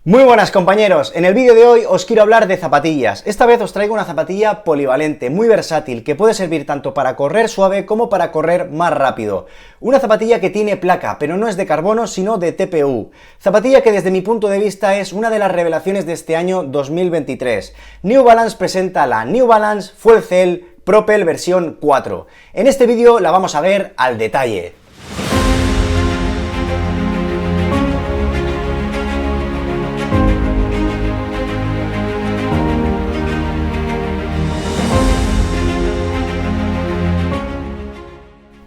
Muy buenas compañeros, en el vídeo de hoy os quiero hablar de zapatillas. Esta vez os traigo una zapatilla polivalente, muy versátil, que puede servir tanto para correr suave como para correr más rápido. Una zapatilla que tiene placa, pero no es de carbono, sino de TPU. Zapatilla que desde mi punto de vista es una de las revelaciones de este año 2023. New Balance presenta la New Balance Fuel Cell Propel versión 4. En este vídeo la vamos a ver al detalle.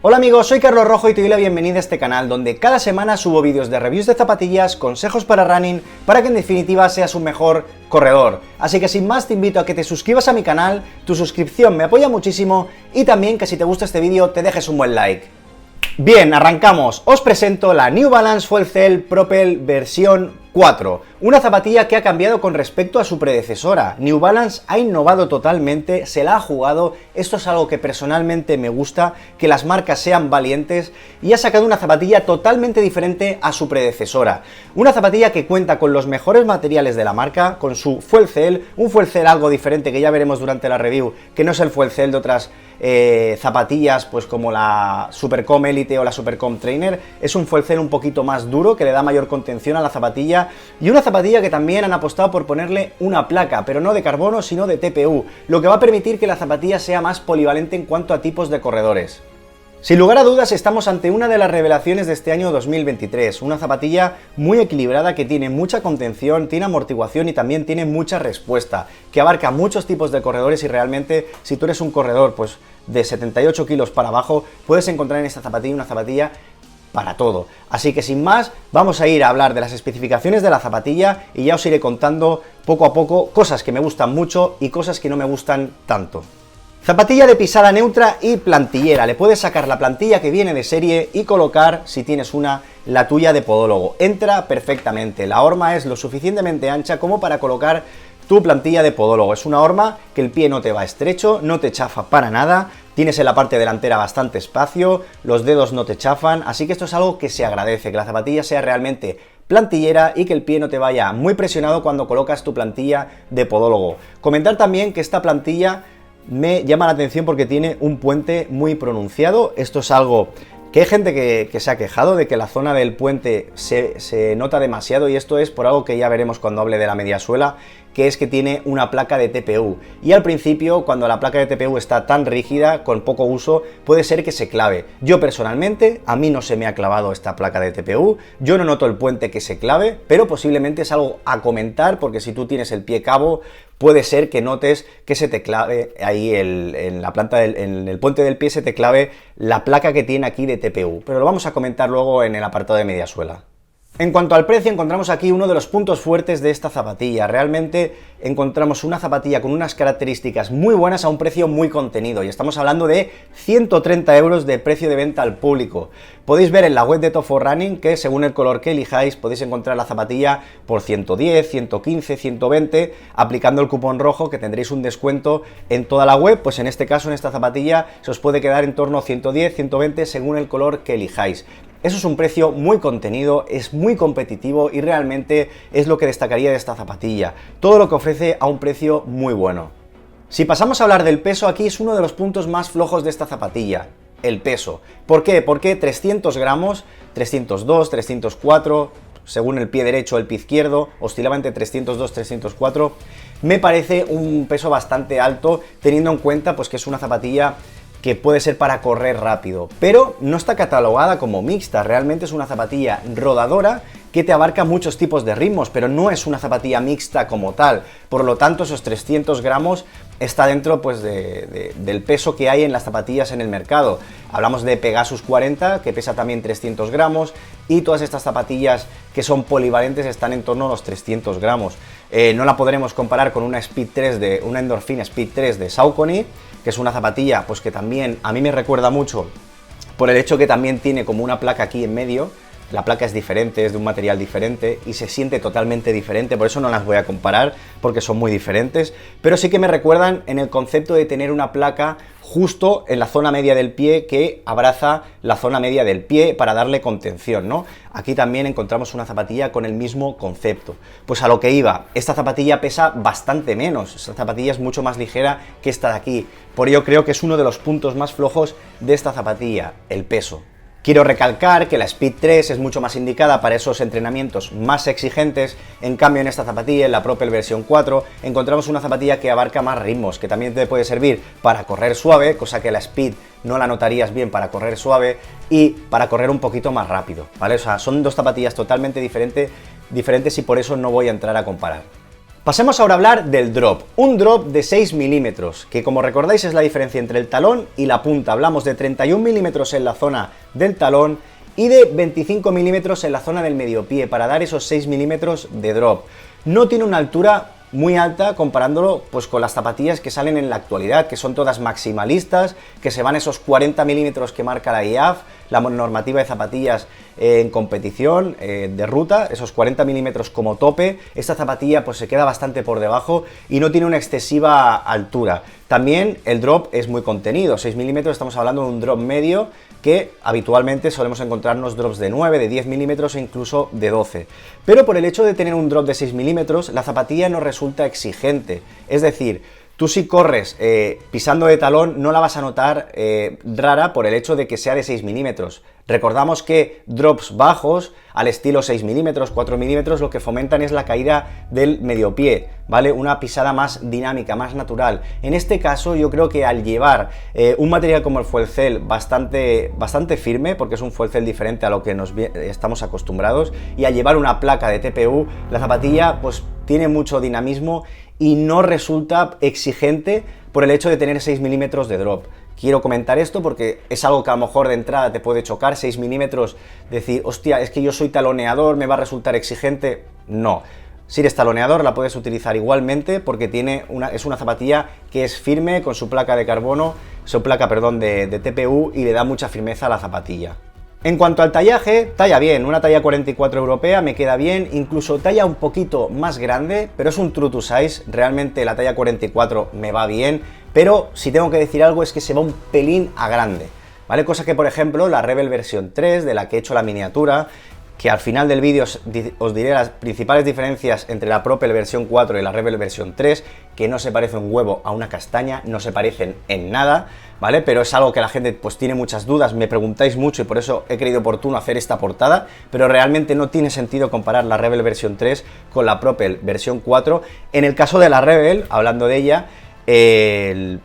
Hola amigos, soy Carlos Rojo y te doy la bienvenida a este canal donde cada semana subo vídeos de reviews de zapatillas, consejos para running, para que en definitiva seas un mejor corredor. Así que sin más te invito a que te suscribas a mi canal, tu suscripción me apoya muchísimo y también que si te gusta este vídeo te dejes un buen like. Bien, arrancamos. Os presento la New Balance Fuel Cell Propel versión 4, una zapatilla que ha cambiado con respecto a su predecesora. New Balance ha innovado totalmente, se la ha jugado, esto es algo que personalmente me gusta, que las marcas sean valientes, y ha sacado una zapatilla totalmente diferente a su predecesora. Una zapatilla que cuenta con los mejores materiales de la marca, con su Fuel Cell, un Fuel Cell algo diferente que ya veremos durante la review, que no es el Fuel Cell de otras zapatillas pues como la Supercom Elite o la Supercom Trainer. Es un Fuel Cell un poquito más duro que le da mayor contención a la zapatilla, y una zapatilla que también han apostado por ponerle una placa, pero no de carbono sino de TPU, lo que va a permitir que la zapatilla sea más polivalente en cuanto a tipos de corredores. Sin lugar a dudas estamos ante una de las revelaciones de este año 2023, una zapatilla muy equilibrada que tiene mucha contención, tiene amortiguación y también tiene mucha respuesta, que abarca muchos tipos de corredores y realmente si tú eres un corredor pues de 78 kilos para abajo, puedes encontrar en esta zapatilla una zapatilla para todo. Así que sin más, vamos a ir a hablar de las especificaciones de la zapatilla y ya os iré contando poco a poco cosas que me gustan mucho y cosas que no me gustan tanto. Zapatilla de pisada neutra y plantillera. Le puedes sacar la plantilla que viene de serie y colocar, si tienes una, la tuya de podólogo. Entra perfectamente. La horma es lo suficientemente ancha como para colocar tu plantilla de podólogo. Es una horma que el pie no te va estrecho, no te chafa para nada. Tienes en la parte delantera bastante espacio, los dedos no te chafan, así que esto es algo que se agradece, que la zapatilla sea realmente plantillera y que el pie no te vaya muy presionado cuando colocas tu plantilla de podólogo. Comentar también que esta plantilla me llama la atención porque tiene un puente muy pronunciado. Esto es algo que hay gente que se ha quejado de que la zona del puente se nota demasiado, y esto es por algo que ya veremos cuando hable de la mediasuela, que es que tiene una placa de TPU, y al principio cuando la placa de TPU está tan rígida, con poco uso, puede ser que se clave. Yo personalmente, a mí no se me ha clavado esta placa de TPU, yo no noto el puente que se clave, pero posiblemente es algo a comentar porque si tú tienes el pie cabo, puede ser que notes que se te clave ahí en el puente del pie, se te clave la placa que tiene aquí de TPU, pero lo vamos a comentar luego en el apartado de mediasuela. En cuanto al precio, encontramos aquí uno de los puntos fuertes de esta zapatilla. Realmente encontramos una zapatilla con unas características muy buenas a un precio muy contenido, y estamos hablando de 130 euros de precio de venta al público. Podéis ver en la web de Top4Running que según el color que elijáis podéis encontrar la zapatilla por 110, 115, 120, aplicando el cupón rojo que tendréis un descuento en toda la web. Pues en este caso, en esta zapatilla, se os puede quedar en torno a 110, 120 según el color que elijáis. Eso es un precio muy contenido, es muy competitivo y realmente es lo que destacaría de esta zapatilla. Todo lo que ofrece a un precio muy bueno. Si pasamos a hablar del peso, aquí es uno de los puntos más flojos de esta zapatilla. El peso. ¿Por qué? Porque 300 gramos, 302, 304, según el pie derecho o el pie izquierdo, oscilaba entre 302, 304, me parece un peso bastante alto, teniendo en cuenta pues que es una zapatilla que puede ser para correr rápido, pero no está catalogada como mixta. Realmente es una zapatilla rodadora que te abarca muchos tipos de ritmos, pero no es una zapatilla mixta como tal. Por lo tanto, esos 300 gramos está dentro pues del peso que hay en las zapatillas en el mercado. Hablamos de Pegasus 40, que pesa también 300 gramos, y todas estas zapatillas que son polivalentes están en torno a los 300 gramos. No la podremos comparar con una una Endorphin Speed 3 de Saucony, que es una zapatilla pues que también a mí me recuerda mucho por el hecho que también tiene como una placa aquí en medio, la placa es diferente, es de un material diferente y se siente totalmente diferente, por eso no las voy a comparar, porque son muy diferentes, pero sí que me recuerdan en el concepto de tener una placa justo en la zona media del pie que abraza la zona media del pie para darle contención, ¿no? Aquí también encontramos una zapatilla con el mismo concepto. Pues a lo que iba, esta zapatilla pesa bastante menos, esta zapatilla es mucho más ligera que esta de aquí, por ello creo que es uno de los puntos más flojos de esta zapatilla, el peso. Quiero recalcar que la Speed 3 es mucho más indicada para esos entrenamientos más exigentes, en cambio en esta zapatilla, en la Propel versión 4, encontramos una zapatilla que abarca más ritmos, que también te puede servir para correr suave, cosa que la Speed no la notarías bien para correr suave, y para correr un poquito más rápido, ¿vale? O sea, son dos zapatillas totalmente diferentes y por eso no voy a entrar a comparar. Pasemos ahora a hablar del drop, un drop de 6 milímetros, que como recordáis es la diferencia entre el talón y la punta. Hablamos de 31 milímetros en la zona del talón y de 25 milímetros en la zona del mediopié, para dar esos 6 milímetros de drop. No tiene una altura muy alta comparándolo pues con las zapatillas que salen en la actualidad, que son todas maximalistas, que se van esos 40 milímetros que marca la IAF, la normativa de zapatillas en competición de ruta, esos 40 milímetros como tope. Esta zapatilla pues se queda bastante por debajo y no tiene una excesiva altura. También el drop es muy contenido, 6 milímetros, estamos hablando de un drop medio, que habitualmente solemos encontrarnos drops de 9, de 10 milímetros e incluso de 12. Pero por el hecho de tener un drop de 6 milímetros, la zapatilla no resulta exigente. Es decir, tú si corres pisando de talón no la vas a notar rara por el hecho de que sea de 6 milímetros. Recordamos que drops bajos, al estilo 6 milímetros, 4 milímetros, lo que fomentan es la caída del mediopié, ¿vale? Una pisada más dinámica, más natural. En este caso yo creo que al llevar un material como el fuel cell bastante firme, porque es un fuel cell diferente a lo que estamos acostumbrados, y al llevar una placa de TPU, la zapatilla pues tiene mucho dinamismo y no resulta exigente por el hecho de tener 6 milímetros de drop. Quiero comentar esto porque es algo que a lo mejor de entrada te puede chocar, 6 milímetros, decir, hostia, es que yo soy taloneador, me va a resultar exigente. No, si eres taloneador la puedes utilizar igualmente porque es una zapatilla que es firme con su placa de carbono, de TPU, y le da mucha firmeza a la zapatilla. En cuanto al tallaje, talla bien, una talla 44 europea me queda bien, incluso talla un poquito más grande, pero es un true to size, realmente la talla 44 me va bien, pero si tengo que decir algo es que se va un pelín a grande, ¿vale? Cosa que, por ejemplo, la Rebel versión 3, de la que he hecho la miniatura, que al final del vídeo os diré las principales diferencias entre la Propel versión 4 y la Rebel versión 3, que no se parece un huevo a una castaña, no se parecen en nada, ¿vale? Pero es algo que la gente pues tiene muchas dudas, me preguntáis mucho y por eso he creído oportuno hacer esta portada, pero realmente no tiene sentido comparar la Rebel versión 3 con la Propel versión 4. En el caso de la Rebel, hablando de ella, el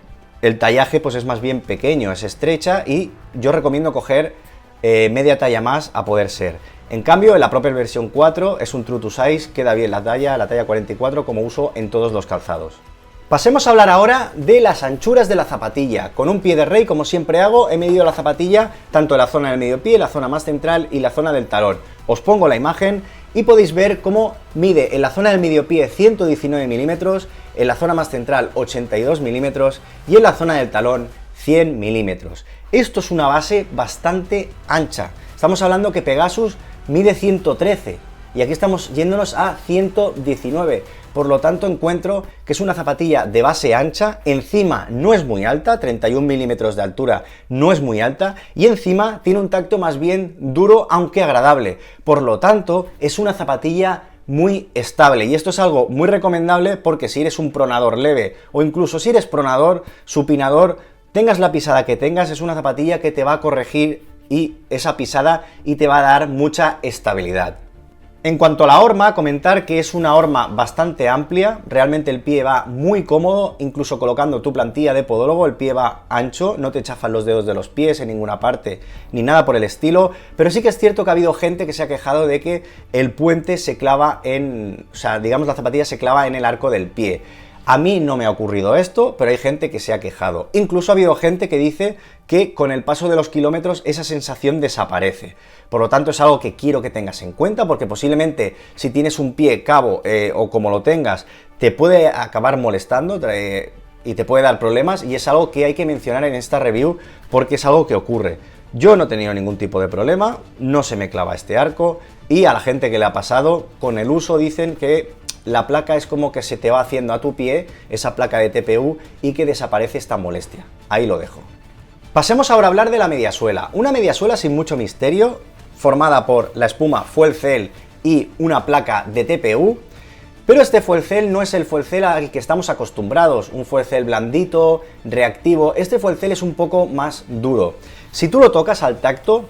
tallaje pues es más bien pequeño, es estrecha y yo recomiendo coger media talla más a poder ser. En cambio, en la Propel versión 4 es un true to size, queda bien la talla 44 como uso en todos los calzados. Pasemos a hablar ahora de las anchuras de la zapatilla. Con un pie de rey, como siempre hago, he medido la zapatilla tanto en la zona del mediopié, la zona más central y la zona del talón. Os pongo la imagen y podéis ver cómo mide en la zona del mediopié 119 milímetros, en la zona más central 82 milímetros y en la zona del talón 100 milímetros. Esto es una base bastante ancha. Estamos hablando que Pegasus mide 113 y aquí estamos yéndonos a 119. Por lo tanto, encuentro que es una zapatilla de base ancha, encima no es muy alta, 31 milímetros de altura no es muy alta, y encima tiene un tacto más bien duro, aunque agradable. Por lo tanto, es una zapatilla muy estable, y esto es algo muy recomendable porque si eres un pronador leve, o incluso si eres pronador, supinador, tengas la pisada que tengas, es una zapatilla que te va a corregir y esa pisada y te va a dar mucha estabilidad. En cuanto a la horma, comentar que es una horma bastante amplia, realmente el pie va muy cómodo, incluso colocando tu plantilla de podólogo, el pie va ancho, no te chafan los dedos de los pies en ninguna parte, ni nada por el estilo, pero sí que es cierto que ha habido gente que se ha quejado de que el puente se clava la zapatilla se clava en el arco del pie. A mí no me ha ocurrido esto, pero hay gente que se ha quejado. Incluso ha habido gente que dice que con el paso de los kilómetros esa sensación desaparece. Por lo tanto, es algo que quiero que tengas en cuenta, porque posiblemente si tienes un pie cabo o como lo tengas, te puede acabar molestando y te puede dar problemas, y es algo que hay que mencionar en esta review porque es algo que ocurre. Yo no he tenido ningún tipo de problema, no se me clava este arco, y a la gente que le ha pasado, con el uso dicen que la placa es como que se te va haciendo a tu pie, esa placa de TPU, y que desaparece esta molestia. Ahí lo dejo. Pasemos ahora a hablar de la mediasuela. Una mediasuela sin mucho misterio, formada por la espuma Fuel Cell y una placa de TPU, pero este Fuel Cell no es el Fuel Cell al que estamos acostumbrados, un Fuel Cell blandito, reactivo. Este Fuel Cell es un poco más duro. Si tú lo tocas al tacto,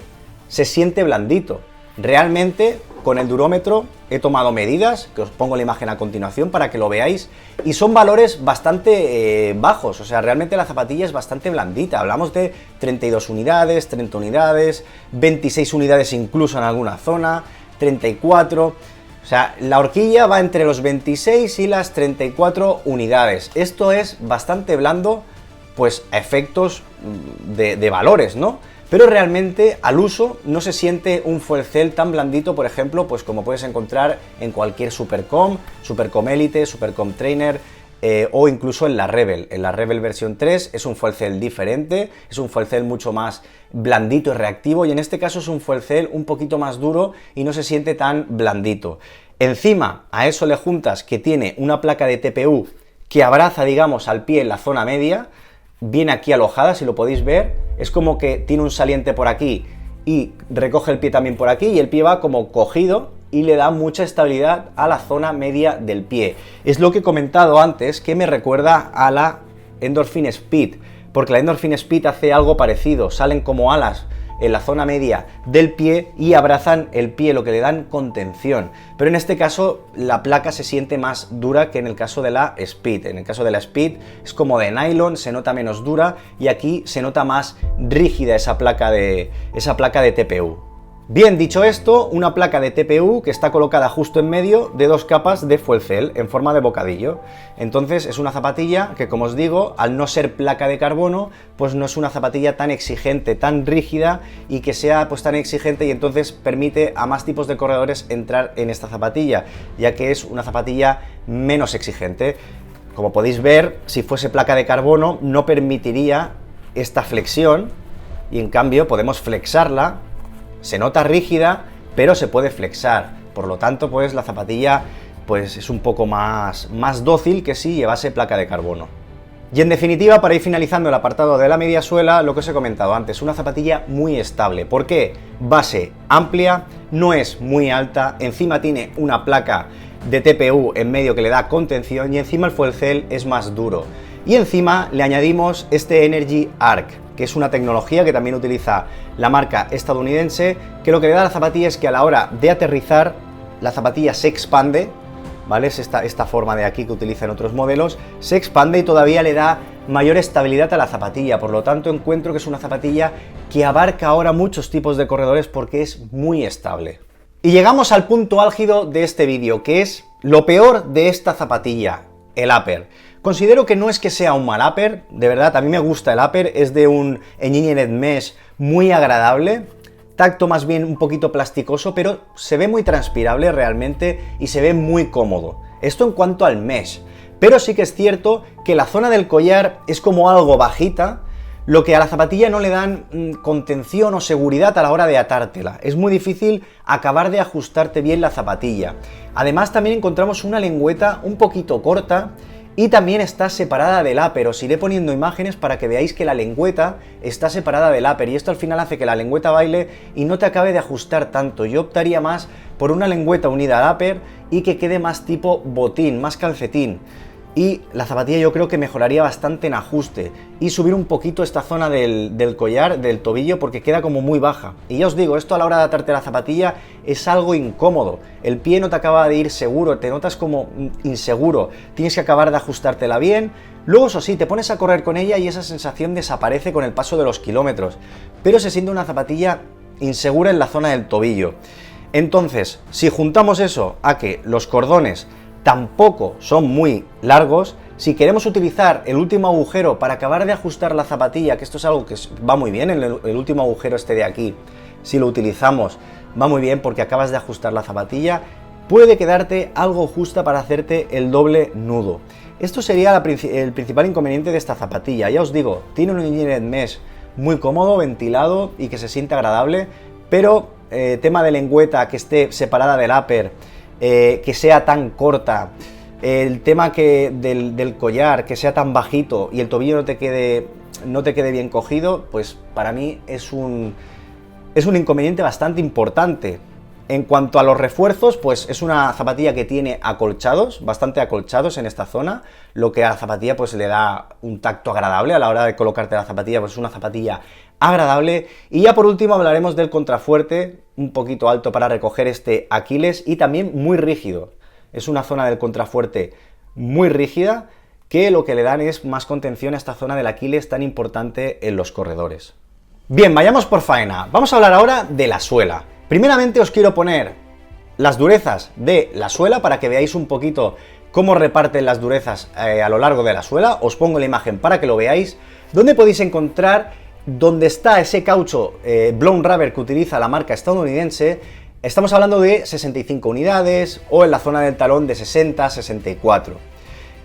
se siente blandito. Realmente, con el durómetro he tomado medidas, que os pongo la imagen a continuación para que lo veáis, y son valores bastante bajos, o sea, realmente la zapatilla es bastante blandita. Hablamos de 32 unidades, 30 unidades, 26 unidades incluso en alguna zona, 34... O sea, la horquilla va entre los 26 y las 34 unidades. Esto es bastante blando, pues a efectos de valores, ¿no? Pero realmente al uso no se siente un Fuel Cell tan blandito, por ejemplo, pues como puedes encontrar en cualquier Supercom, Supercom Elite, Supercom Trainer, o incluso en la Rebel versión 3 es un Fuel Cell diferente, es un Fuel Cell mucho más blandito y reactivo, y en este caso es un Fuel Cell un poquito más duro y no se siente tan blandito. Encima, a eso le juntas que tiene una placa de TPU que abraza, digamos, al pie en la zona media, viene aquí alojada, si lo podéis ver, es como que tiene un saliente por aquí y recoge el pie también por aquí, y el pie va como cogido y le da mucha estabilidad a la zona media del pie. Es lo que he comentado antes, que me recuerda a la Endorphin Speed, porque la Endorphin Speed hace algo parecido, salen como alas en la zona media del pie y abrazan el pie, lo que le dan contención. Pero en este caso la placa se siente más dura que en el caso de la Speed. En el caso de la Speed es como de nylon, se nota menos dura, y aquí se nota más rígida esa placa de TPU. Bien, dicho esto, una placa de TPU que está colocada justo en medio de dos capas de Fuel Cell en forma de bocadillo. Entonces es una zapatilla que, como os digo, al no ser placa de carbono, pues no es una zapatilla tan exigente, tan rígida, y que sea pues tan exigente, y entonces permite a más tipos de corredores entrar en esta zapatilla, ya que es una zapatilla menos exigente. Como podéis ver, si fuese placa de carbono no permitiría esta flexión, y en cambio podemos flexarla. Se nota rígida, pero se puede flexar. Por lo tanto, pues la zapatilla pues es un poco más dócil que si llevase placa de carbono. Y en definitiva, para ir finalizando el apartado de la mediasuela, lo que os he comentado antes, una zapatilla muy estable. ¿Por qué? Base amplia, no es muy alta, encima tiene una placa de TPU en medio que le da contención, y encima el Fuel Cell es más duro. Y encima le añadimos este Energy Arc, que es una tecnología que también utiliza la marca estadounidense, que lo que le da a la zapatilla es que a la hora de aterrizar, la zapatilla se expande, ¿vale? Es esta forma de aquí que utilizan otros modelos, se expande y todavía le da mayor estabilidad a la zapatilla. Por lo tanto, encuentro que es una zapatilla que abarca ahora muchos tipos de corredores porque es muy estable. Y llegamos al punto álgido de este vídeo, que es lo peor de esta zapatilla, el upper. Considero que no es que sea un mal upper, de verdad, a mí me gusta el upper, es de un Engineered Mesh muy agradable, tacto más bien un poquito plasticoso, pero se ve muy transpirable realmente y se ve muy cómodo. Esto en cuanto al mesh, pero sí que es cierto que la zona del collar es como algo bajita, lo que a la zapatilla no le dan contención o seguridad a la hora de atártela. Es muy difícil acabar de ajustarte bien la zapatilla. Además, también encontramos una lengüeta un poquito corta, y también está separada del upper. Os iré poniendo imágenes para que veáis que la lengüeta está separada del upper, y esto al final hace que la lengüeta baile y no te acabe de ajustar tanto. Yo optaría más por una lengüeta unida al upper y que quede más tipo botín, más calcetín. Y la zapatilla yo creo que mejoraría bastante en ajuste, y subir un poquito esta zona del collar, del tobillo, porque queda como muy baja. Y ya os digo, esto a la hora de atarte la zapatilla es algo incómodo. El pie no te acaba de ir seguro, te notas como inseguro, tienes que acabar de ajustártela bien. Luego, eso sí, te pones a correr con ella y esa sensación desaparece con el paso de los kilómetros, pero se siente una zapatilla insegura en la zona del tobillo. Entonces, si juntamos eso a que los cordones tampoco son muy largos, si queremos utilizar el último agujero para acabar de ajustar la zapatilla, que esto es algo que va muy bien, el último agujero este de aquí, si lo utilizamos va muy bien porque acabas de ajustar la zapatilla, puede quedarte algo justa para hacerte el doble nudo. Esto sería el principal inconveniente de esta zapatilla. Ya os digo, tiene un Engineered Mesh muy cómodo, ventilado y que se sienta agradable, pero tema de lengüeta, que esté separada del upper, que sea tan corta, el tema del collar, que sea tan bajito y el tobillo no te quede bien cogido, pues para mí es un inconveniente bastante importante. En cuanto a los refuerzos, pues es una zapatilla que tiene acolchados, bastante acolchados en esta zona, lo que a la zapatilla pues le da un tacto agradable a la hora de colocarte la zapatilla, pues es una zapatilla agradable. Y ya por último hablaremos del contrafuerte, un poquito alto para recoger este Aquiles y también muy rígido. Es una zona del contrafuerte muy rígida que lo que le dan es más contención a esta zona del Aquiles tan importante en los corredores. Bien, vayamos por faena. Vamos a hablar ahora de la suela. Primeramente os quiero poner las durezas de la suela para que veáis un poquito cómo reparten las durezas a lo largo de la suela. Os pongo la imagen para que lo veáis, donde podéis encontrar dónde está ese caucho blown rubber que utiliza la marca estadounidense. Estamos hablando de 65 unidades o en la zona del talón de 60, 64.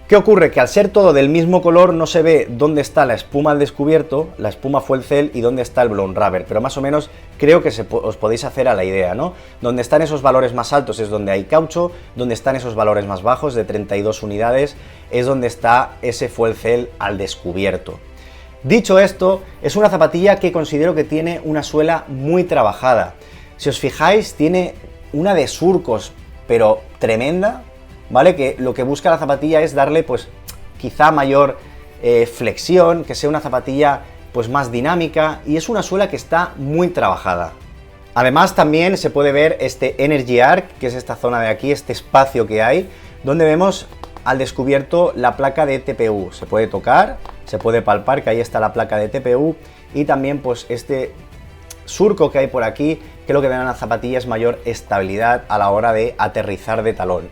¿Qué ocurre? Que al ser todo del mismo color no se ve dónde está la espuma al descubierto, la espuma fuel cell y dónde está el blown rubber, pero más o menos creo que os podéis hacer a la idea, ¿no? Donde están esos valores más altos es donde hay caucho, donde están esos valores más bajos de 32 unidades es donde está ese fuel cell al descubierto. Dicho esto, es una zapatilla que considero que tiene una suela muy trabajada. Si os fijáis, tiene una de surcos, pero tremenda, ¿vale? Que lo que busca la zapatilla es darle, pues, quizá mayor flexión, que sea una zapatilla, pues, más dinámica, y es una suela que está muy trabajada. Además, también se puede ver este Energy Arc, que es esta zona de aquí, este espacio que hay, donde vemos al descubierto la placa de TPU. Se puede tocar, se puede palpar, que ahí está la placa de TPU, y también, pues, este surco que hay por aquí, que lo que da a la zapatilla es mayor estabilidad a la hora de aterrizar de talón.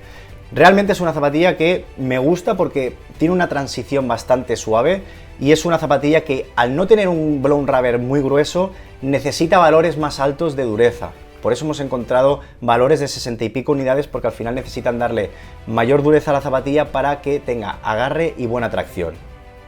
Realmente es una zapatilla que me gusta porque tiene una transición bastante suave y es una zapatilla que al no tener un blown rubber muy grueso necesita valores más altos de dureza. Por eso hemos encontrado valores de 60 y pico unidades porque al final necesitan darle mayor dureza a la zapatilla para que tenga agarre y buena tracción.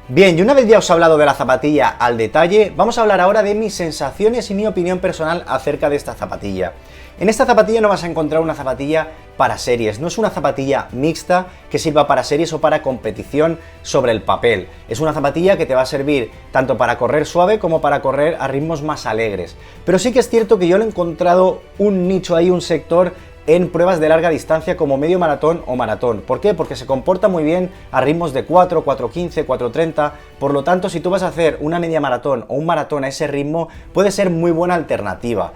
Bien, y una vez ya os he hablado de la zapatilla al detalle, vamos a hablar ahora de mis sensaciones y mi opinión personal acerca de esta zapatilla. En esta zapatilla no vas a encontrar una zapatilla para series, no es una zapatilla mixta que sirva para series o para competición sobre el papel. Es una zapatilla que te va a servir tanto para correr suave como para correr a ritmos más alegres. Pero sí que es cierto que yo le he encontrado un nicho ahí, un sector en pruebas de larga distancia como medio maratón o maratón. ¿Por qué? Porque se comporta muy bien a ritmos de 4, 4.15, 4.30, por lo tanto si tú vas a hacer una media maratón o un maratón a ese ritmo puede ser muy buena alternativa.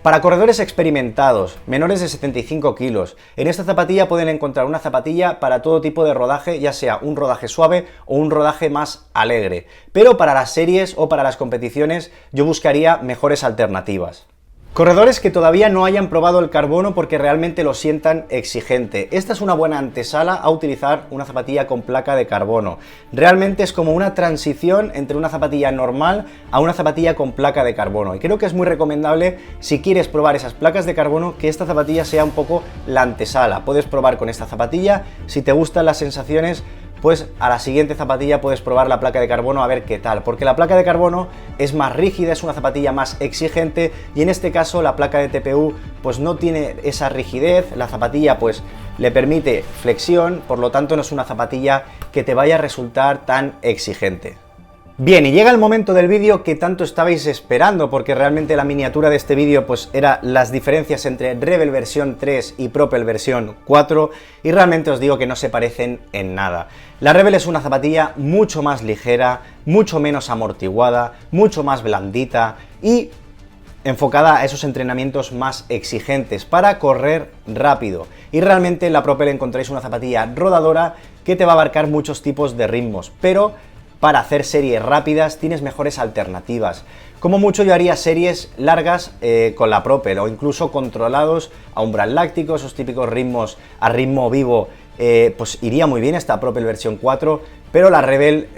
Para corredores experimentados, menores de 75 kilos, en esta zapatilla pueden encontrar una zapatilla para todo tipo de rodaje, ya sea un rodaje suave o un rodaje más alegre. Pero para las series o para las competiciones yo buscaría mejores alternativas. Corredores que todavía no hayan probado el carbono porque realmente lo sientan exigente. Esta es una buena antesala a utilizar una zapatilla con placa de carbono. Realmente es como una transición entre una zapatilla normal a una zapatilla con placa de carbono. Y creo que es muy recomendable, si quieres probar esas placas de carbono, que esta zapatilla sea un poco la antesala. Puedes probar con esta zapatilla, si te gustan las sensaciones, pues a la siguiente zapatilla puedes probar la placa de carbono a ver qué tal, porque la placa de carbono es más rígida, es una zapatilla más exigente y en este caso la placa de TPU pues no tiene esa rigidez, la zapatilla pues le permite flexión, por lo tanto no es una zapatilla que te vaya a resultar tan exigente. Bien, y llega el momento del vídeo que tanto estabais esperando, porque realmente la miniatura de este vídeo pues era las diferencias entre Rebel versión 3 y Propel versión 4, y realmente os digo que no se parecen en nada. La Rebel es una zapatilla mucho más ligera, mucho menos amortiguada, mucho más blandita y enfocada a esos entrenamientos más exigentes para correr rápido. Y realmente en la Propel encontráis una zapatilla rodadora que te va a abarcar muchos tipos de ritmos, pero para hacer series rápidas tienes mejores alternativas. Como mucho yo haría series largas con la Propel o incluso controlados a umbral láctico, esos típicos ritmos a ritmo vivo, pues iría muy bien esta Propel versión 4, pero la Rebel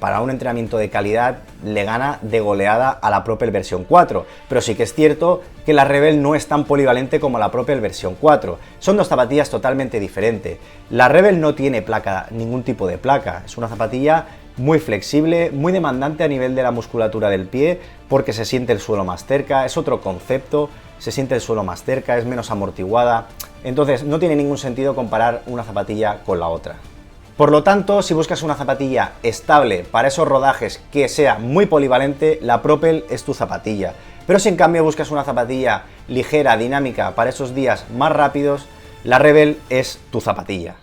para un entrenamiento de calidad le gana de goleada a la Propel versión 4, pero sí que es cierto que la Rebel no es tan polivalente como la Propel versión 4, son dos zapatillas totalmente diferentes. La Rebel no tiene placa, ningún tipo de placa, es una zapatilla muy flexible, muy demandante a nivel de la musculatura del pie, porque se siente el suelo más cerca, es otro concepto, se siente el suelo más cerca, es menos amortiguada, entonces no tiene ningún sentido comparar una zapatilla con la otra. Por lo tanto, si buscas una zapatilla estable para esos rodajes que sea muy polivalente, la Propel es tu zapatilla. Pero si en cambio buscas una zapatilla ligera, dinámica, para esos días más rápidos, la Rebel es tu zapatilla.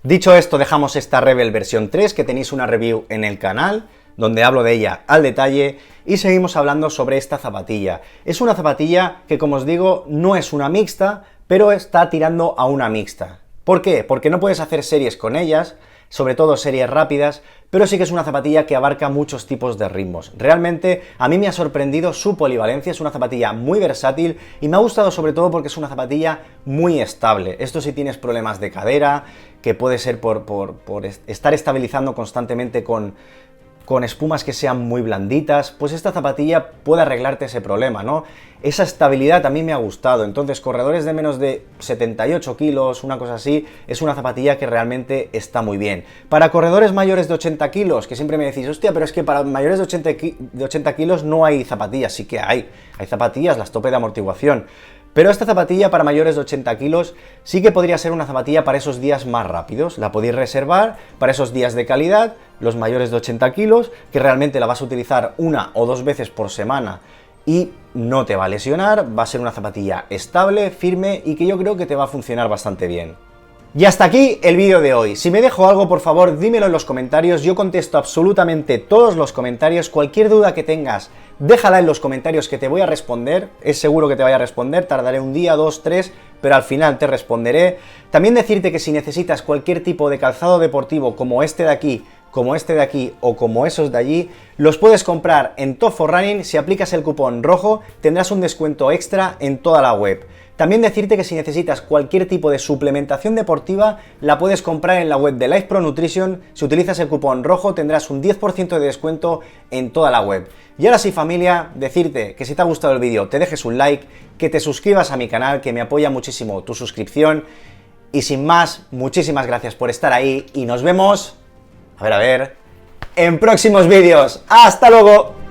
Dicho esto, dejamos esta Rebel versión 3, que tenéis una review en el canal, donde hablo de ella al detalle, y seguimos hablando sobre esta zapatilla. Es una zapatilla que, como os digo, no es una mixta, pero está tirando a una mixta. ¿Por qué? Porque no puedes hacer series con ellas, sobre todo series rápidas, pero sí que es una zapatilla que abarca muchos tipos de ritmos. Realmente a mí me ha sorprendido su polivalencia, es una zapatilla muy versátil y me ha gustado sobre todo porque es una zapatilla muy estable. Esto si tienes problemas de cadera, que puede ser por estar estabilizando constantemente con espumas que sean muy blanditas, pues esta zapatilla puede arreglarte ese problema, ¿no? Esa estabilidad a mí me ha gustado, entonces corredores de menos de 78 kilos, una cosa así, es una zapatilla que realmente está muy bien. Para corredores mayores de 80 kilos, que siempre me decís, hostia, pero es que para mayores de 80 kilos no hay zapatillas, sí que hay zapatillas, las tope de amortiguación. Pero esta zapatilla para mayores de 80 kilos sí que podría ser una zapatilla para esos días más rápidos. La podéis reservar para esos días de calidad, los mayores de 80 kilos, que realmente la vas a utilizar una o dos veces por semana y no te va a lesionar, va a ser una zapatilla estable, firme y que yo creo que te va a funcionar bastante bien. Y hasta aquí el vídeo de hoy. Si me dejo algo, por favor, dímelo en los comentarios. Yo contesto absolutamente todos los comentarios. Cualquier duda que tengas, déjala en los comentarios que te voy a responder. Es seguro que te voy a responder. Tardaré un día, dos, tres, pero al final te responderé. También decirte que si necesitas cualquier tipo de calzado deportivo como este de aquí, como este de aquí o como esos de allí, los puedes comprar en Top4Running. Si aplicas el cupón rojo, tendrás un descuento extra en toda la web. También decirte que si necesitas cualquier tipo de suplementación deportiva, la puedes comprar en la web de Life Pro Nutrition. Si utilizas el cupón rojo tendrás un 10% de descuento en toda la web. Y ahora sí, familia, decirte que si te ha gustado el vídeo te dejes un like, que te suscribas a mi canal, que me apoya muchísimo tu suscripción. Y sin más, muchísimas gracias por estar ahí y nos vemos, en próximos vídeos. ¡Hasta luego!